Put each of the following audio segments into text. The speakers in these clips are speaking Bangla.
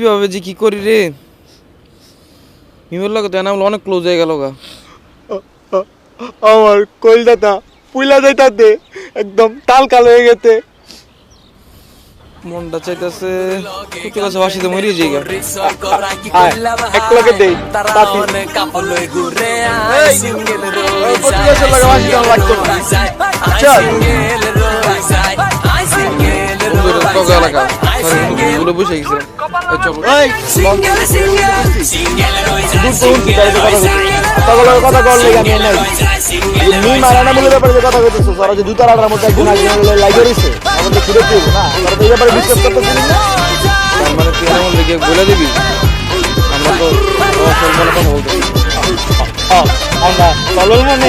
কিভাবে যে কি করি রে, মিমের লগে তো এনামুল অনেক ক্লোজ হয়ে গেল গা। আমার কলকাতা পুইলা যাইতাতে একদম টাল কাল হয়ে গেছে। মনটা চাইতেছে কুতুর কাছে বাসিতে মরিয়ে যাই গা। এক লগে দেই তাতি পর্তুগালের লগে বাসি দাম লাগতো না। চল বন্ধুরা টক এলাকা বলে বসে গেছিলাম। কথা কর লেগে আমি নাই মি মারানা বলে ব্যাপারে যে কথা কইতেছো ওরা যে দুটার আড়ার মধ্যে একজন একজন লাগিয়ে রইছে আমাদের ছুটে দিব না আমরা তো এই ব্যাপারে ডিসকাস করতেছি না। তার মানে তুই এমন লেগে বলে দিবি আমরা তো সলমনের কথা বলতেছি। আমরা চলল মানে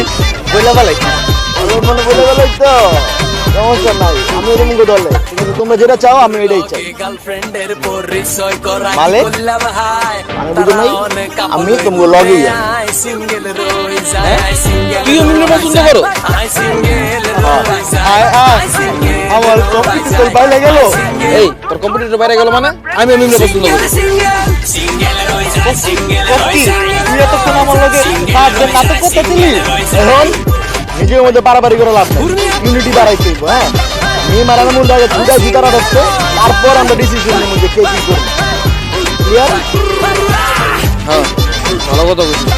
বইলা বেলাই চলল মানে বলে বেলাই তো সমস্যা নাই। আমি এরকম দলে ঠিক আছে, তোমরা যেটা চাও আমি এটাই চাই। মানে আমি বুঝো নাই আমি তোমাকে লগে তুইও মিমরে পছন্দ করো? আমার কম্পিউটার বাইরে গেল। এই তোর কম্পিউটার বাইরে গেল মানে আমি মিমরে পছন্দ করি। তুই এতক্ষণ আমার লগে পাঁচজন নাটক করতেছিলি, এখন নিজের মধ্যে বাড়াবাড়ি করে লাভ নেই, ইউনিটি বাড়াইতে হইব। হ্যাঁ মেয়ে মারানো মূল জায়গায় দুটা জিতারা রাখছে, তারপর আমরা ডিসিশন নিব যে কে কি করবো। ক্লিয়ার? হ্যাঁ ভালো কথা বলছিস।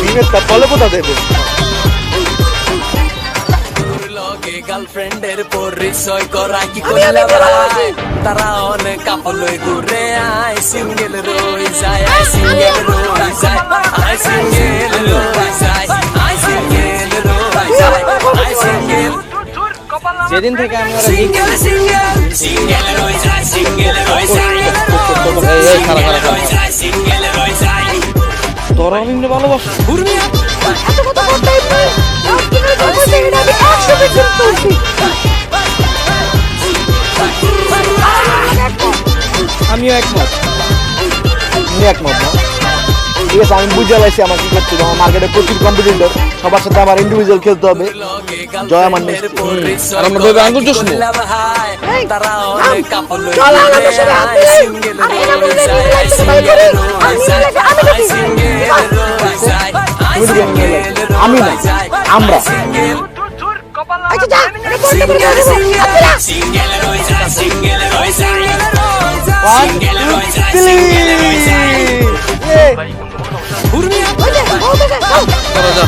দিনের তা ফলে কোথা দেবে গার্লফ্রেন্ডের পরিচয় করা কি করলা ভাই, তারা অনেক কাপড় লই ঘুরে আই সিঙ্গেল রই যায়, আই সিঙ্গেল রই যায়, আই সিঙ্গেল রই যায়, আই সিঙ্গেল রই যায়, আই সিঙ্গেল। যেদিন থেকে আমি ওরা সিঙ্গেল সিঙ্গেল সিঙ্গেল রই যায়, সিঙ্গেল রই যায়, এই খারাপ সিঙ্গেল রই যায়। তোরা মিমরে ভালোবাসো? এত কথা বলতে নাই আমি 100% বলছি। আমিও একমত। আমি একমত না, ঠিক আছে আমি বুঝে লাইছি আমার কি করতে হবে। আমার মার্কেটে প্রচুর কম্পিটিটর, সবার সাথে আমার ইন্ডিভিজুয়াল খেলতে হবে। জয় আমার নেক্সট। আর আমরা ভাবে আঙ্গুল চশমো তারা অনেক কাপড় লই চল আমাদের সাথে হাত মিলাই। সিঙ্গেল আর এরা রই বললে যায়, মিলাই থেকে বাইরে করি। আমি আমি না আমরা আচ্ছা যা এটা বলতে বলতে আচ্ছা সিঙ্গেল রই যায়, সিঙ্গেল রই যায়, ওয়ান সিঙ্গেল রই যায়। এই বলতে বলতে তোরা যা